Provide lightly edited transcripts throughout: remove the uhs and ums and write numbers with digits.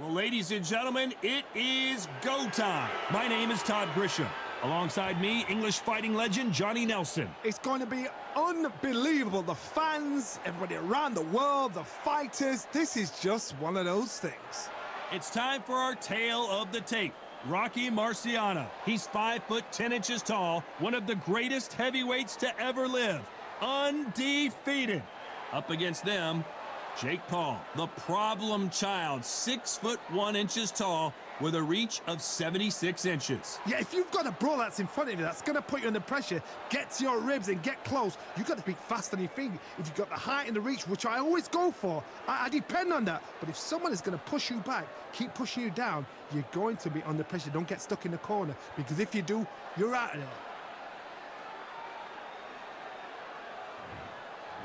Well, ladies and gentlemen, it is go time. My name is Todd Grisham. Alongside me, English fighting legend Johnny Nelson. It's going to be unbelievable. The fans, everybody around the world, the fighters. This is just one of those things. It's time for our tale of the tape. Rocky Marciano. He's 5 foot 10 inches tall, one of the greatest heavyweights to ever live. Undefeated. Up against them, Jake Paul, the problem child, 6 foot 1 inches tall with a reach of 76 inches. Yeah, if you've got a brawl that's in front of you, that's going to put you under pressure, get to your ribs and get close, you've got to be fast on your feet. If you've got the height and the reach, which I always go for, I depend on that. But if someone is going to push you back, keep pushing you down, you're going to be under pressure. Don't get stuck in the corner, because if you do, you're out of there.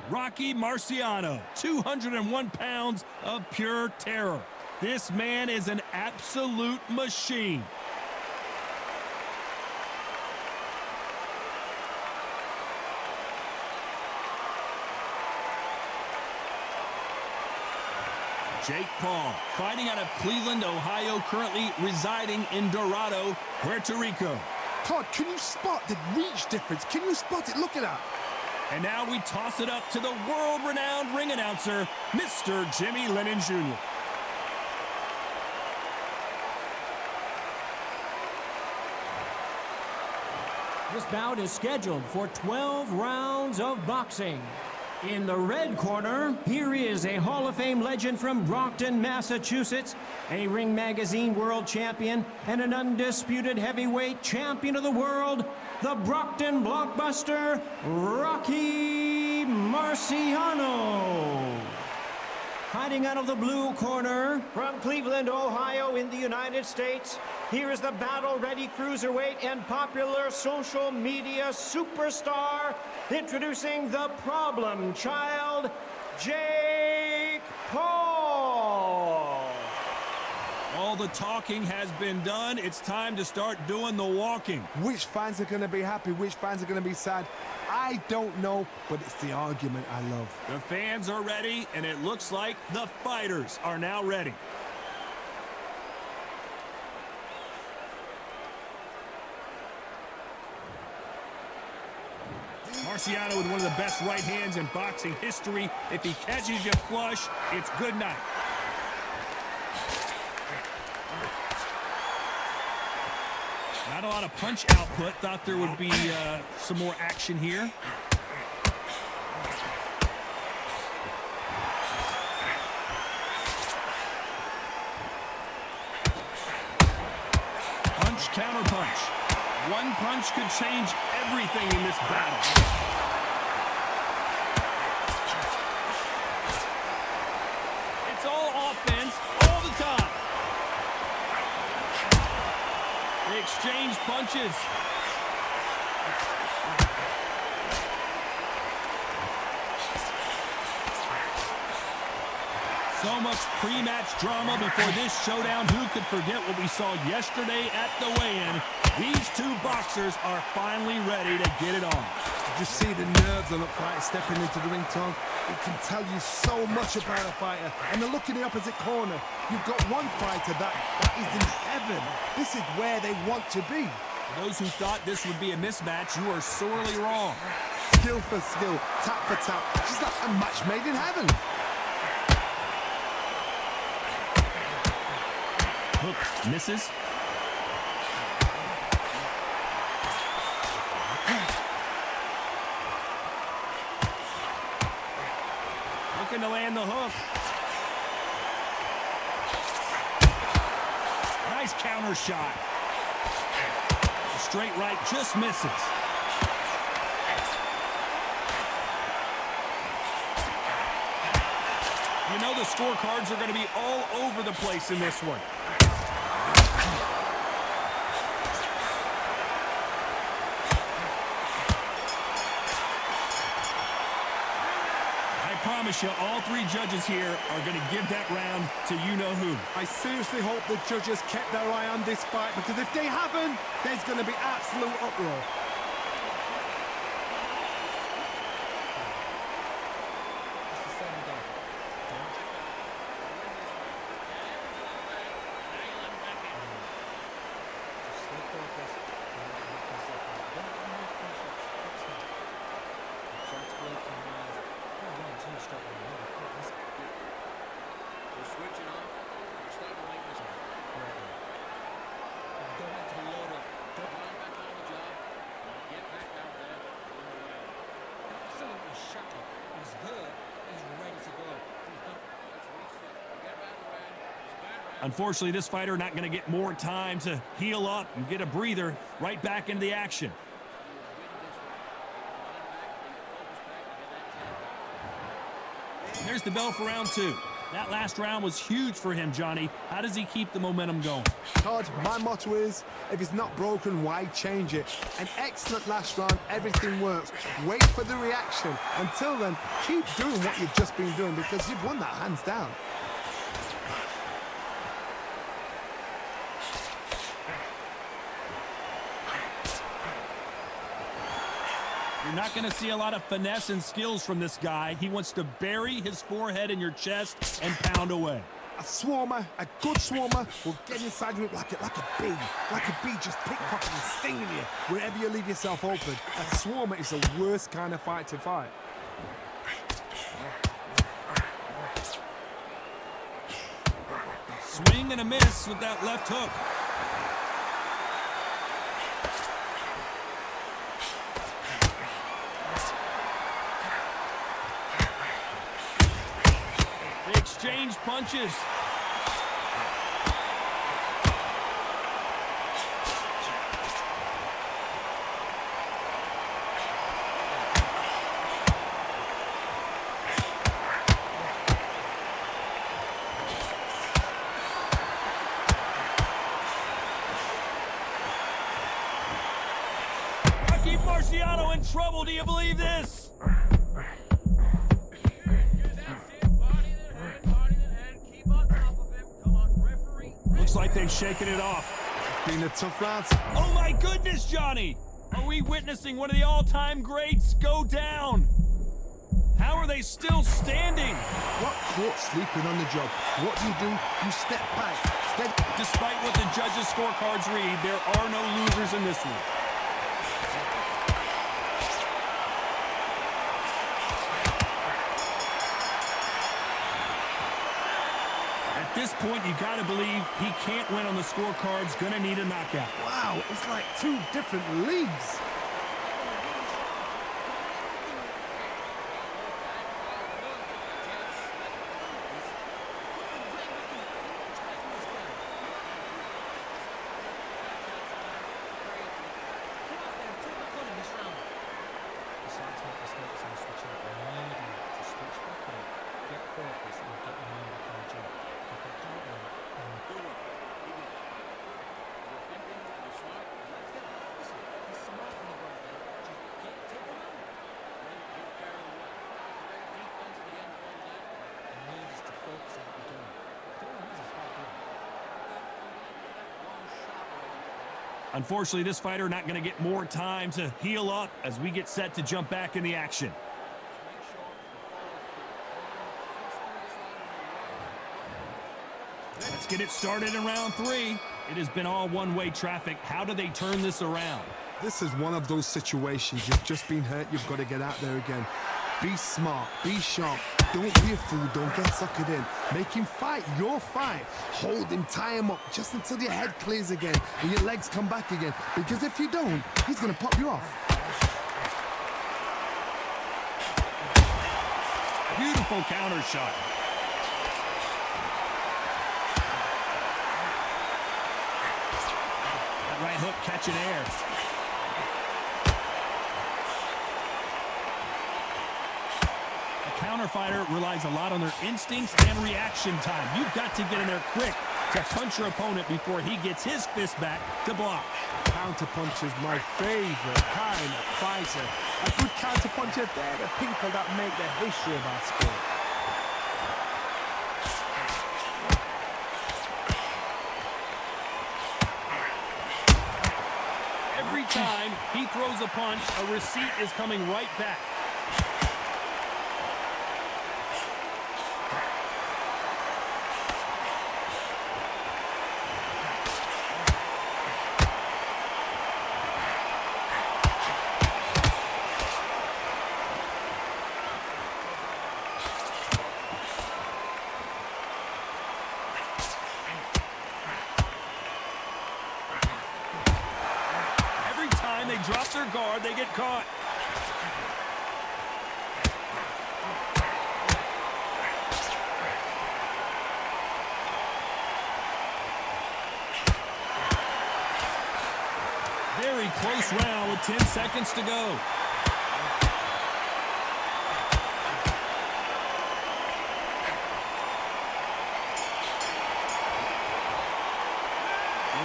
Rocky Marciano, 201 pounds of pure terror. This man is an absolute machine. Jake Paul, fighting out of Cleveland, Ohio, currently residing in Dorado, Puerto Rico. Todd, can you spot the reach difference? Can you spot it? Look at that. And now we toss it up to the world-renowned ring announcer, Mr. Jimmy Lennon Jr. This bout is scheduled for 12 rounds of boxing. In the red corner, here is a Hall of Fame legend from Brockton, Massachusetts, a Ring Magazine world champion, and an undisputed heavyweight champion of the world, the Brockton blockbuster, Rocky Marciano. Fighting out of the blue corner, from Cleveland, Ohio in the United States, here is the battle-ready cruiserweight and popular social media superstar, introducing the problem child, Jake Paul. All the talking has been done. It's time to start doing the walking. Which fans are going to be happy? Which fans are going to be sad? I don't know, but it's the argument I love. The fans are ready, and it looks like the fighters are now ready. Marciano with one of the best right hands in boxing history. If he catches you flush, it's good night. Not a lot of punch output. Thought there would be some more action here. Punch, counter punch. One punch could change everything in this battle. It's all offense all the time. They exchange punches. So much pre-match drama before this showdown. Who could forget what we saw yesterday at the weigh-in? These two boxers are finally ready to get it on. Did you see the nerves on a fighter stepping into the ring, Tom? It can tell you so much about a fighter. And then look in the opposite corner. You've got one fighter that is in heaven. This is where they want to be. For those who thought this would be a mismatch, you are sorely wrong. Skill for skill, tap for tap. It's like a match made in heaven. Hook misses. Looking to land the hook. Nice counter shot. The straight right just misses. You know the scorecards are going to be all over the place in this one. I promise you, all three judges here are going to give that round to you-know-who. I seriously hope the judges kept their eye on this fight, because if they haven't, there's going to be absolute uproar. Unfortunately, this fighter not going to get more time to heal up and get a breather right back into the action. There's the bell for round 2. That last round was huge for him, Johnny. How does he keep the momentum going? Todd, my motto is, if it's not broken, why change it? An excellent last round, everything works. Wait for the reaction. Until then, keep doing what you've just been doing because you've won that hands down. You're not going to see a lot of finesse and skills from this guy. He wants to bury his forehead in your chest and pound away. A swarmer, a good swarmer, will get inside you like a bee. Like a bee just pickpocketing, stinging you wherever you leave yourself open. A swarmer is the worst kind of fight to fight. Swing and a miss with that left hook. They exchange punches. Marciano in trouble. Do you believe this? Looks like they've shaken it off. Been a tough round. Oh my goodness, Johnny! Are we witnessing one of the all-time greats go down? How are they still standing? What caught sleeping on the job? What do? You step back. Despite what the judges' scorecards read, there are no losers in this one. At this point, you got to believe he can't win on the scorecards. Gonna need a knockout. Wow, it's like two different leagues. Unfortunately, this fighter not going to get more time to heal up as we get set to jump back in the action. Let's get it started in round 3. It has been all one-way traffic. How do they turn this around? This is one of those situations. You've just been hurt. You've got to get out there again. Be smart. Be sharp. Don't be a fool. Don't get suckered in. Make him fight your fight. Hold him. Tie him up just until your head clears again and your legs come back again. Because if you don't, he's going to pop you off. Beautiful counter shot. That right hook catching air. Counter fighter relies a lot on their instincts and reaction time. You've got to get in there quick to punch your opponent before he gets his fist back to block. Counter punch is my favorite kind of fighter. A good counter puncher, they're the people that make the history of our sport. Every time he throws a punch, a receipt is coming right back. They drop their guard, they get caught. very close round with 10 seconds to go.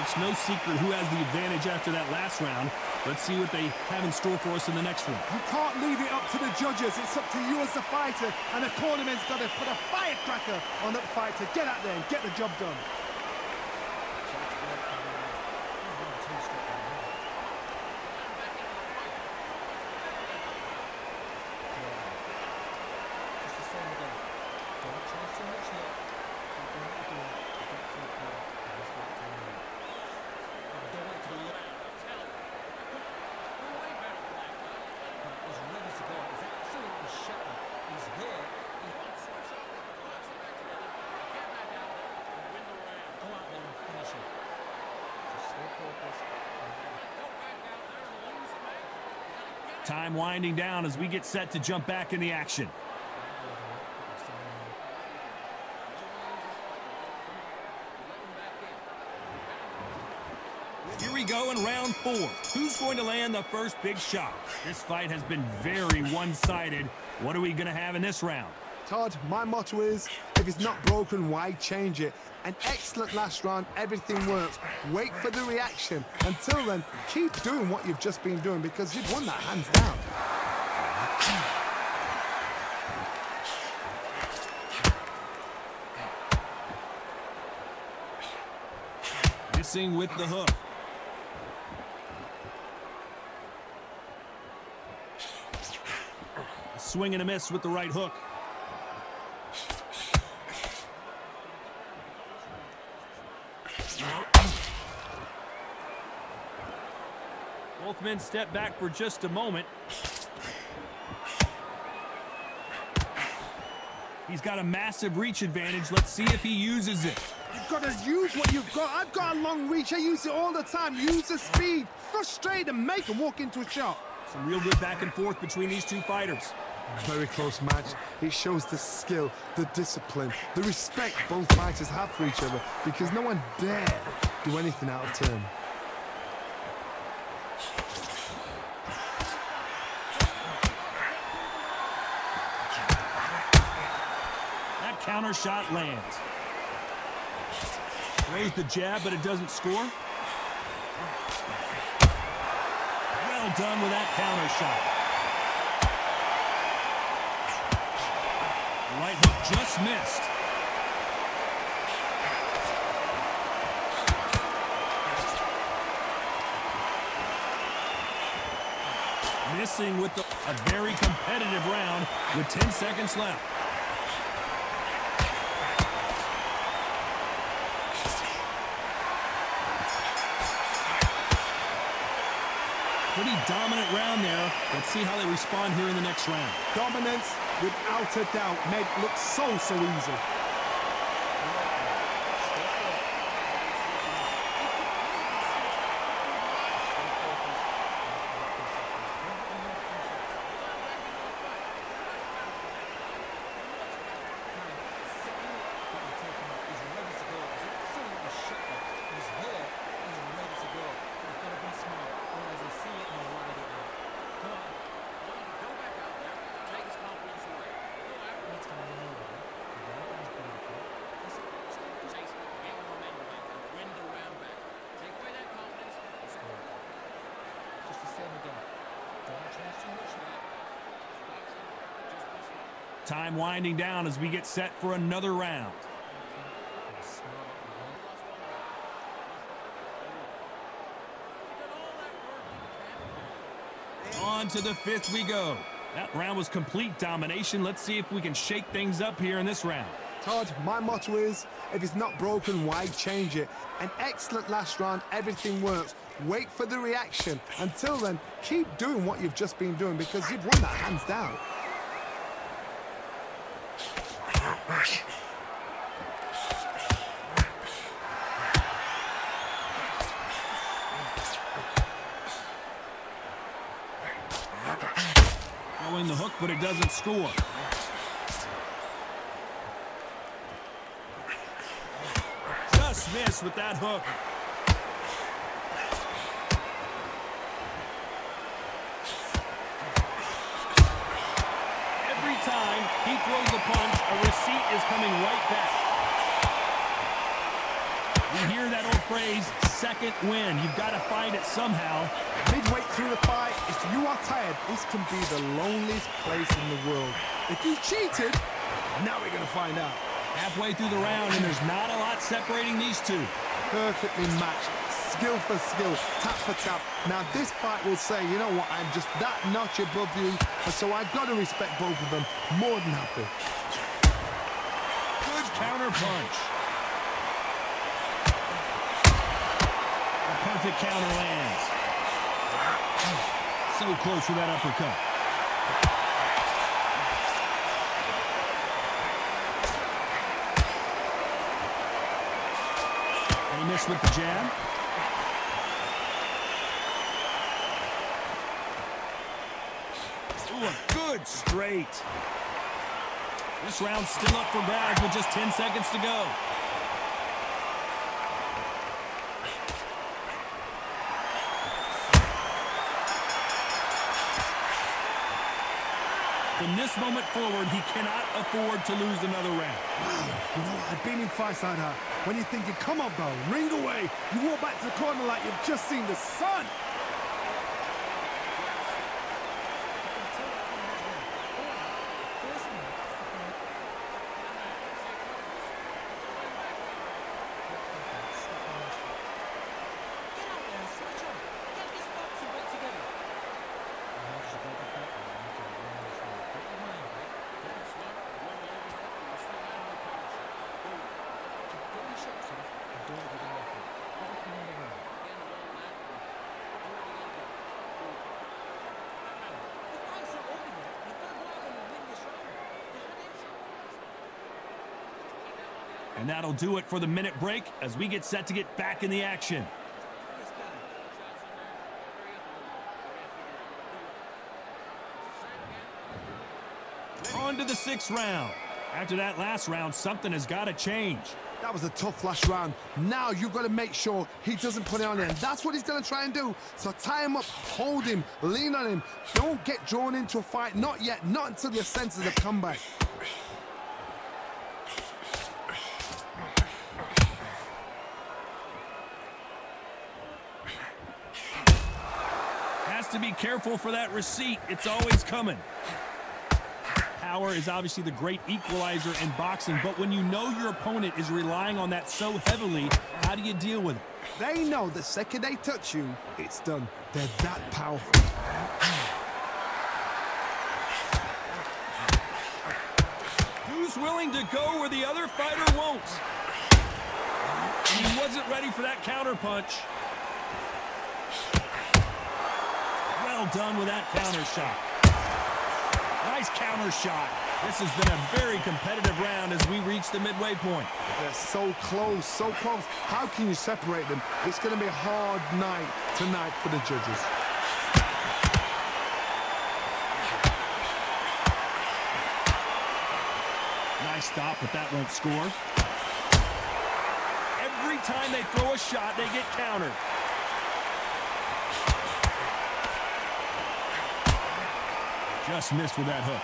It's no secret who has the advantage after that last round. Let's see what they have in store for us in the next one. You can't leave it up to the judges. It's up to you as the fighter, and the cornerman's got to put a firecracker on that fight to get out there and get the job done. Time winding down as we get set to jump back in the action. Here we go in round 4. Who's going to land the first big shot? This fight has been very one-sided. What are we going to have in this round? Todd, my motto is, if it's not broken, why change it? An excellent last round, everything works. Wait for the reaction. Until then, keep doing what you've just been doing because you've won that hands down. Missing with the hook. Swing and a miss with the right hook. Both men step back for just a moment. He's got a massive reach advantage. Let's see if he uses it. You've got to use what you've got. I've got a long reach. I use it all the time. Use the speed. Frustrate and make him walk into a shot. Some real good back and forth between these two fighters. Very close match. It shows the skill, the discipline, the respect both fighters have for each other because no one dare do anything out of turn. That counter shot lands. Throws the jab, but it doesn't score. Well done with that counter shot. Right hook just missed. Missing with a very competitive round with 10 seconds left. Pretty dominant round there. Let's see how they respond here in the next round. Dominance, without a doubt, made it look so easy. Time winding down as we get set for another round. On to the 5th we go. That round was complete domination. Let's see if we can shake things up here in this round. Todd, my motto is, if it's not broken, why change it? An excellent last round, everything works. Wait for the reaction. Until then, keep doing what you've just been doing because you've won that hands down. Throwing the hook, but it doesn't score. Just missed with that hook. He throws the punch. A receipt is coming right back. We hear that old phrase, second win. You've got to find it somehow. Midway through the fight, if you are tired, this can be the loneliest place in the world. If you cheated, now we're going to find out. Halfway through the round, and there's not a lot separating these two. Perfectly matched, skill for skill, tap for tap. Now this fight will say, you know what, I'm just that notch above you, and so I've got to respect both of them. More than happy. Good counter punch. A perfect counter lands. So close with that uppercut. And he missed with the jab. Ooh, a good straight. This round's still up for grabs with just 10 seconds to go. From this moment forward, he cannot afford to lose another round. You know, I've been in fights like that. When you're thinking, come on, bro, ring away. You walk back to the corner like you've just seen the sun. And that'll do it for the minute break as we get set to get back in the action. On to the 6th round. After that last round, something has got to change. That was a tough last round. Now you've got to make sure he doesn't put it on him. That's what he's going to try and do. So tie him up, hold him, lean on him. Don't get drawn into a fight. Not yet. Not until your senses have come back. To be careful for that receipt. It's always coming. Power is obviously the great equalizer in boxing, but when you know your opponent is relying on that so heavily, how do you deal with it? They know the second they touch you, it's done. They're that powerful. Who's willing to go where the other fighter won't? He wasn't ready for that counter punch. Well done with that counter shot. Nice counter shot. This has been a very competitive round as we reach the midway point. They're so close, so close. How can you separate them? It's going to be a hard night tonight for the judges. Nice stop, but that won't score. Every time they throw a shot, they get countered. Just missed with that hook.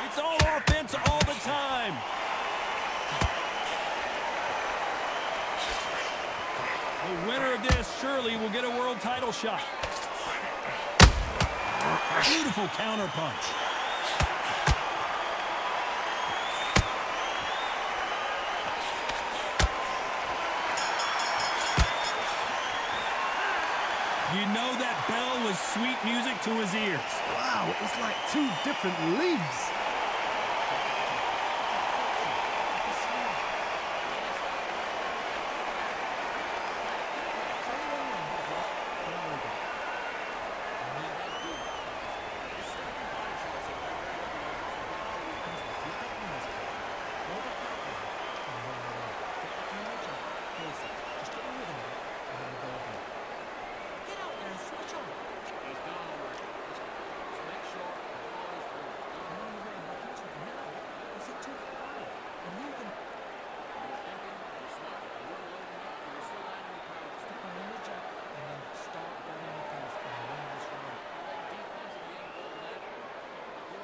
It's all offense all the time. The winner of this surely will get a world title shot. Beautiful counter punch. You know that bell was sweet music to his ears. Wow, it's like two different leagues.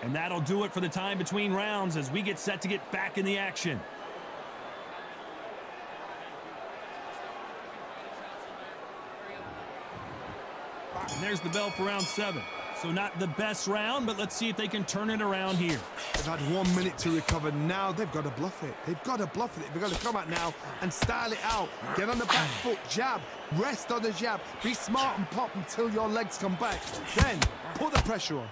And that'll do it for the time between rounds as we get set to get back in the action. And there's the bell for round 7. So not the best round, but let's see if they can turn it around here. They've had 1 minute to recover. Now they've got to bluff it. They've got to bluff it. They've got to come out now and style it out. Get on the back foot, jab, rest on the jab. Be smart and pop until your legs come back. Then put the pressure on.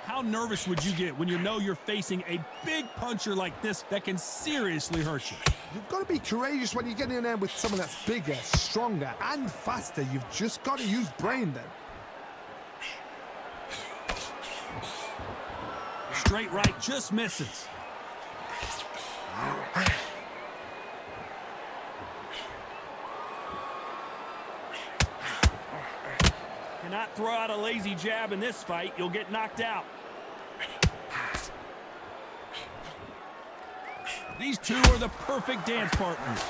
How nervous would you get when you know you're facing a big puncher like this that can seriously hurt you? You've got to be courageous when you get in there with someone that's bigger, stronger, and faster. You've just got to use brain then. Straight right just misses. Cannot throw out a lazy jab in this fight. You'll get knocked out. These two are the perfect dance partners.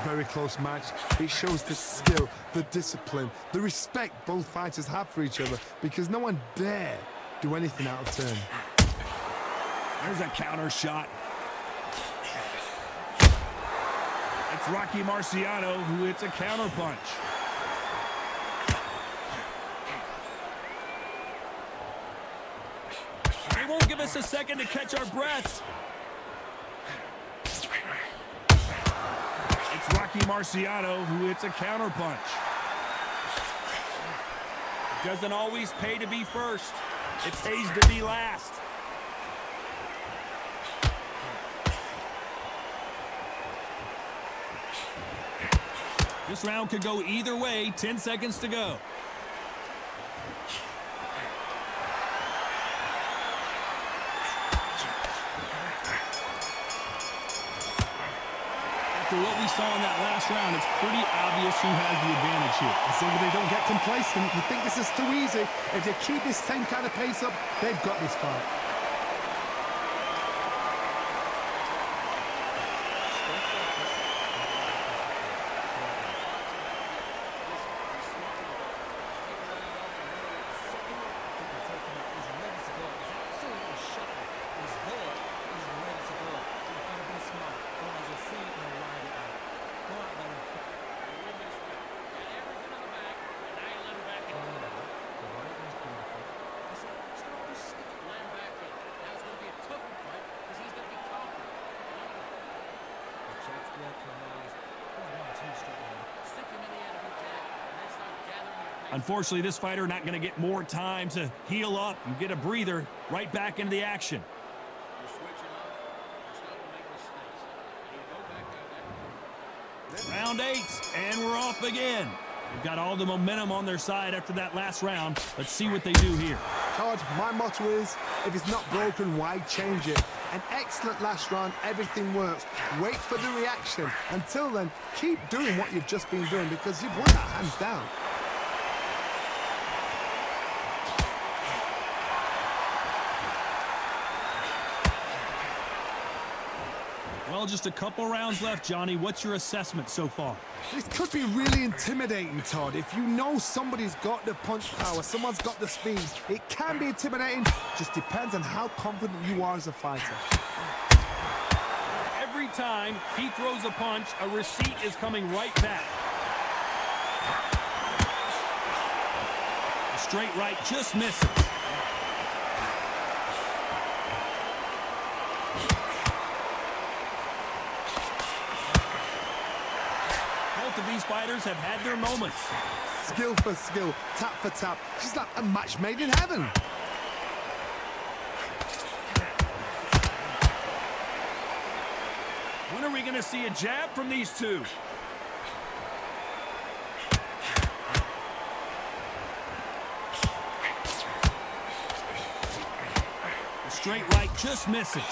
Very close match. It shows the skill, the discipline, the respect both fighters have for each other because no one dare do anything out of turn. There's a counter shot. It's Rocky Marciano who hits a counter punch. They won't give us a second to catch our breaths. It's Rocky Marciano who hits a counter punch. It doesn't always pay to be first. It pays to be last. This round could go either way. 10 seconds to go. After what we saw in that last round, it's pretty obvious who has the advantage here. As long as they don't get complacent, you think this is too easy. If they keep this same kind of pace up, they've got this fight. Unfortunately, this fighter not going to get more time to heal up and get a breather. Right back into the action. Round 8, and we're off again. They've got all the momentum on their side after that last round. Let's see what they do here. Todd, my motto is, if it's not broken, why change it? An excellent last round, everything works. Wait for the reaction. Until then, keep doing what you've just been doing because you've won that hands down. Well, just a couple rounds left, Johnny. What's your assessment so far? This could be really intimidating, Todd. If you know somebody's got the punch power, someone's got the speed, it can be intimidating. Just depends on how confident you are as a fighter. Every time he throws a punch, a receipt is coming right back. A straight right just misses. Of these fighters have had their moments. Skill for skill, tap for tap. She's like a match made in heaven. When are we going to see a jab from these two? The straight right just misses.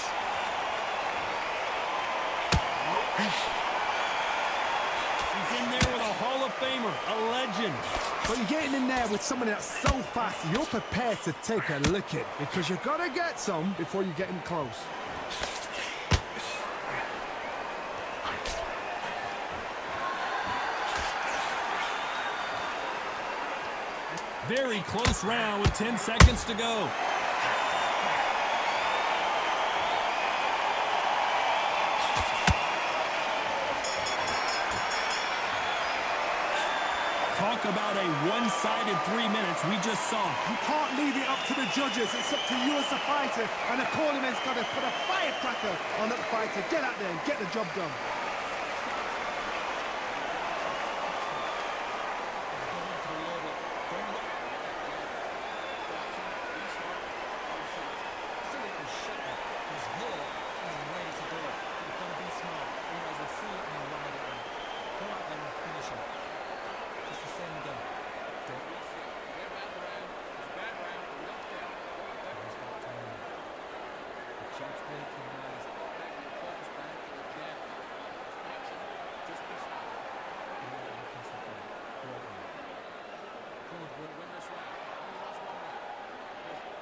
In there with a Hall of Famer, a legend. But you're getting in there with someone that's so fast, you're prepared to take a licking because you've got to get some before you get in close. Very close round with 10 seconds to go. Talk about a one-sided 3 minutes we just saw. You can't leave it up to the judges. It's up to you as a fighter. And the cornerman's got to put a firecracker on that fighter. Get out there and get the job done.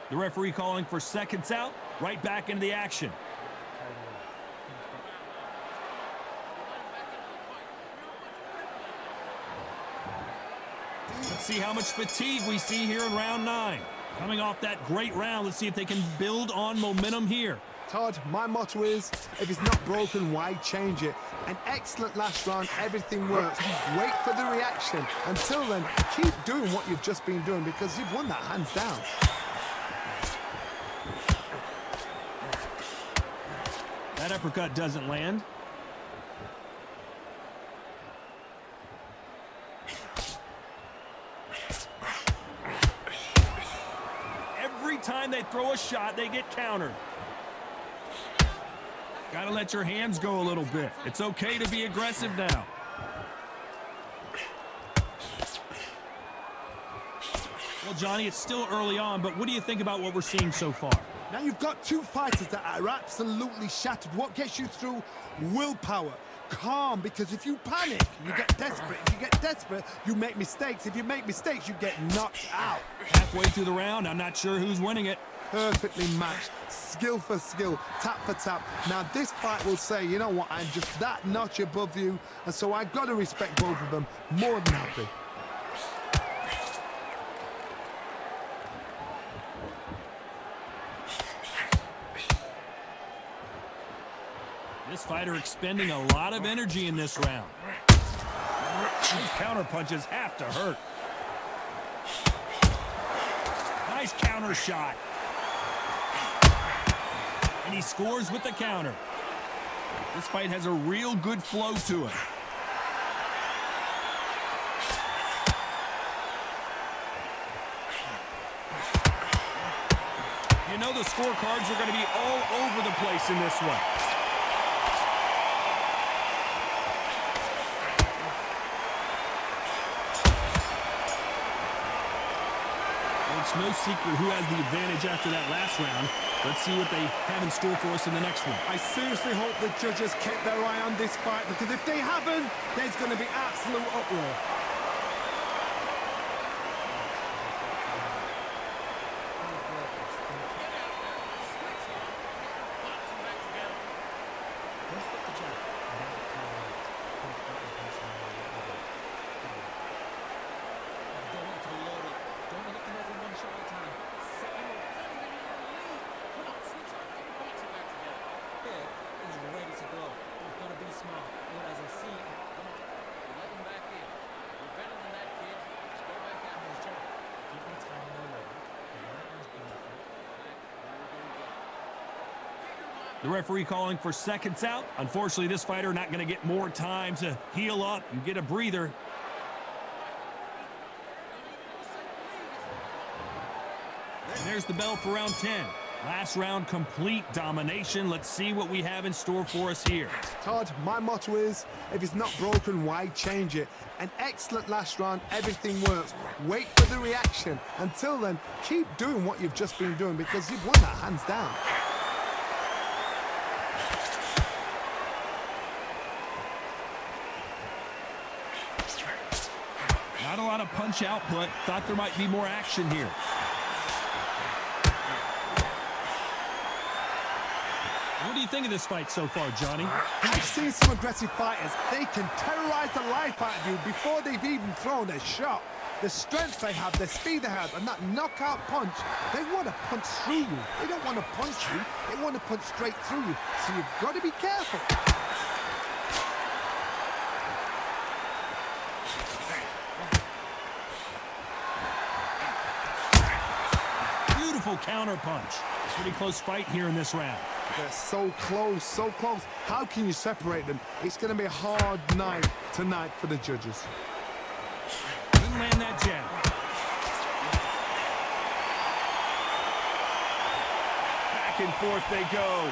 The referee calling for seconds out, right back into the action. Let's see how much fatigue we see here in round 9. Coming off that great round, let's see if they can build on momentum here. Todd, my motto is, if it's not broken, why change it? An excellent last round, everything works. Wait for the reaction. Until then, keep doing what you've just been doing because you've won that hands down. That uppercut doesn't land. Every time they throw a shot, they get countered. Got to let your hands go a little bit. It's okay to be aggressive now. Well, Johnny, it's still early on, but what do you think about what we're seeing so far? Now you've got two fighters that are absolutely shattered. What gets you through? Willpower. Calm, because if you panic, you get desperate. If you get desperate, you make mistakes. If you make mistakes, you get knocked out. Halfway through the round, I'm not sure who's winning it. Perfectly matched. Skill for skill. Tap for tap. Now this fight will say, you know what, I'm just that notch above you. And so I've got to respect both of them. More than happy. This fighter expending a lot of energy in this round. These counter punches have to hurt. Nice counter shot. And he scores with the counter. This fight has a real good flow to it. You know the scorecards are going to be all over the place in this one. It's no secret who has the advantage after that last round. Let's see what they have in store for us in the next one. I seriously hope the judges kept their eye on this fight, because if they haven't, there's going to be absolute uproar. The referee calling for seconds out. Unfortunately, this fighter not going to get more time to heal up and get a breather. And there's the bell for round 10. Last round, complete domination. Let's see what we have in store for us here. Todd, my motto is, if it's not broken, why change it? An excellent last round, everything works. Wait for the reaction. Until then, keep doing what you've just been doing because you've won that hands down. Not a lot of punch output. Thought there might be more action here. What do you think of this fight so far, Johnny? I've seen some aggressive fighters. They can terrorize the life out of you before they've even thrown a shot. the strength they have, the speed they have, and that knockout punch, they want to punch through you. They don't want to punch you, they want to punch straight through you. So you've got to be careful. Beautiful counter punch. Pretty close fight here in this round. They're so close, so close. How can you separate them? It's going to be a hard night tonight for the judges. Didn't land that jab. Back and forth they go.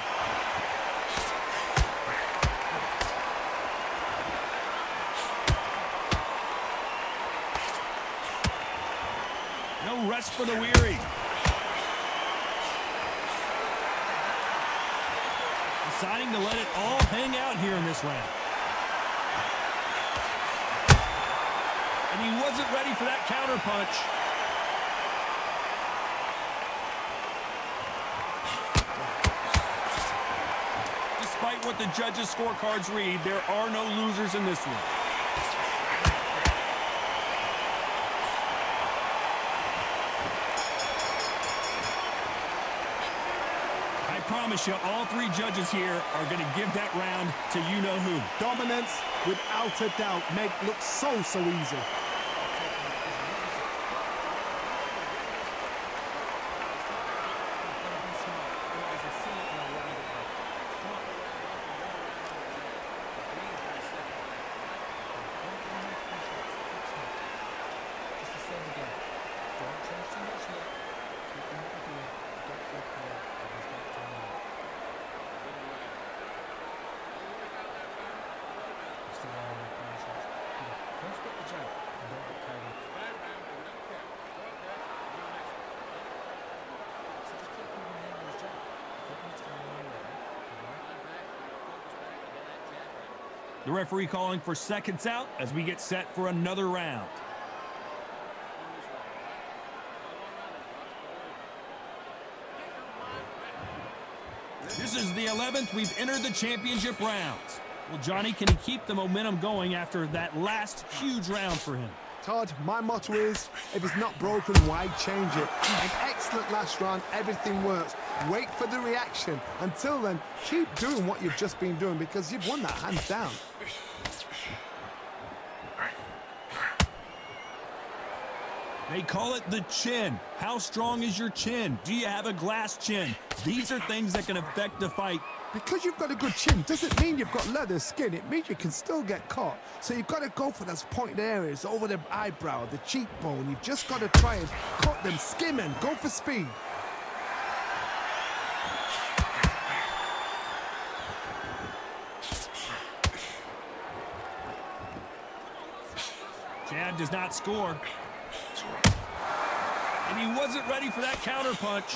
No rest for the weary. Deciding to let it all hang out here in this round. And he wasn't ready for that counter punch. Despite what the judges' scorecards read, there are no losers in this one. I promise you, all three judges here are going to give that round to you-know-who. Dominance, without a doubt, make look so easy. The referee calling for seconds out as we get set for another round. This is the 11th we've entered the championship rounds. Well, Johnny, can he keep the momentum going after that last huge round for him? Todd, my motto is, if it's not broken, why change it? An excellent last round, everything works. Wait for the reaction. Until then, keep doing what you've just been doing because you've won that hands down. They call it the chin. How strong is your chin? Do you have a glass chin? These are things that can affect the fight. Because you've got a good chin doesn't mean you've got leather skin. It means you can still get caught. So you've got to go for those pointed areas over the eyebrow, the cheekbone. You've just got to try and cut them, skim them, go for speed. Chad does not score. And he wasn't ready for that counter punch.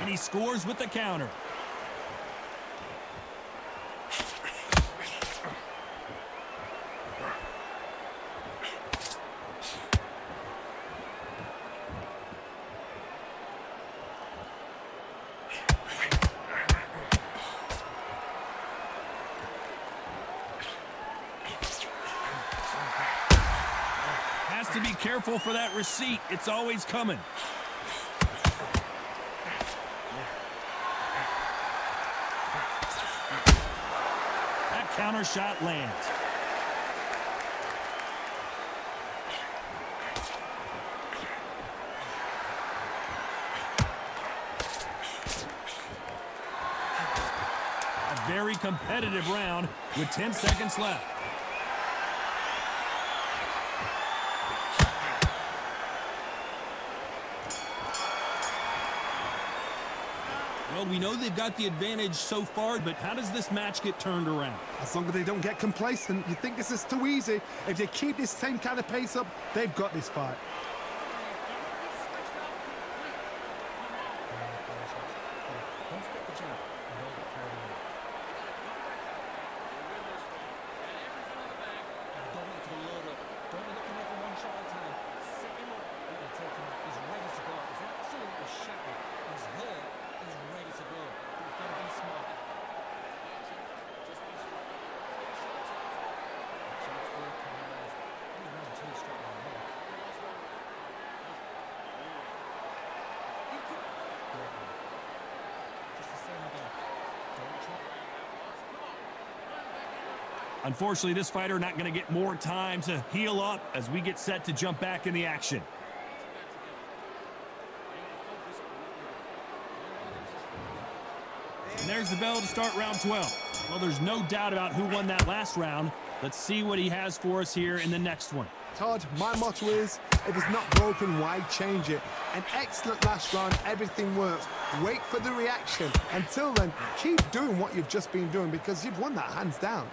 And he scores with the counter. Has to be careful for that receipt. It's always coming. Counter shot lands. A very competitive round with 10 seconds left. Well, we know they've got the advantage so far, but how does this match get turned around? As long as they don't get complacent, you think this is too easy. If they keep this same kind of pace up, they've got this fight. Unfortunately, this fighter not going to get more time to heal up as we get set to jump back in the action. And there's the bell to start round 12. Well, there's no doubt about who won that last round. Let's see what he has for us here in the next one. Todd, my motto is, if it's not broken, why change it? An excellent last round, everything works. Wait for the reaction. Until then, keep doing what you've just been doing because you've won that hands down.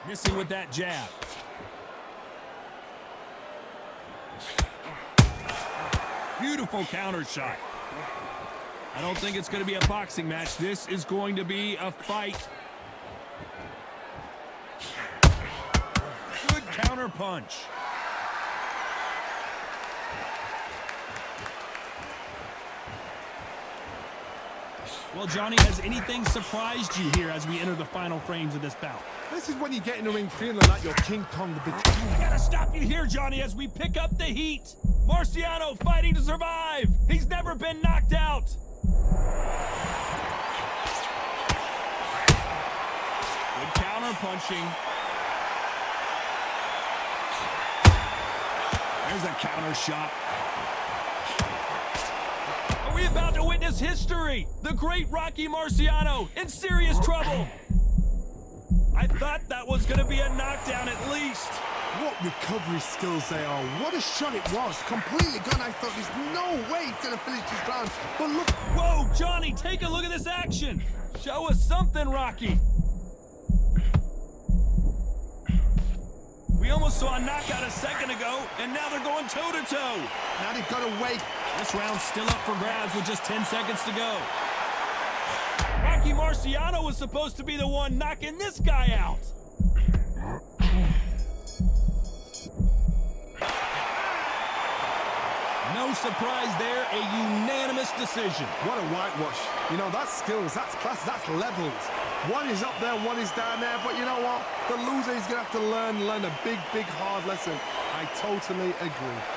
Missing with that jab. Beautiful counter shot. I don't think it's going to be a boxing match. This is going to be a fight. Good counter punch. Well, Johnny, has anything surprised you here as we enter the final frames of this bout? This is when you get in the ring feeling like you're King Kong the Big. I gotta stop you here, Johnny, as we pick up the heat. Marciano fighting to survive. He's never been knocked out. Good counter punching. There's a counter shot. Are we about to witness history? The great Rocky Marciano in serious trouble. I thought that was going to be a knockdown at least. What recovery skills they are. What a shot it was. Completely gone. I thought there's no way he's going to finish this round. But look. Whoa, Johnny, take a look at this action. Show us something, Rocky. We almost saw a knockout a second ago, and now they're going toe-to-toe. Now they've got to wait. This round's still up for grabs with just 10 seconds to go. Rocky Marciano was supposed to be the one knocking this guy out. No surprise there, a unanimous decision. What a whitewash. You know, that's skills, that's class, that's levels. One is up there, one is down there, but you know what? The loser is going to have to learn a big, hard lesson. I totally agree.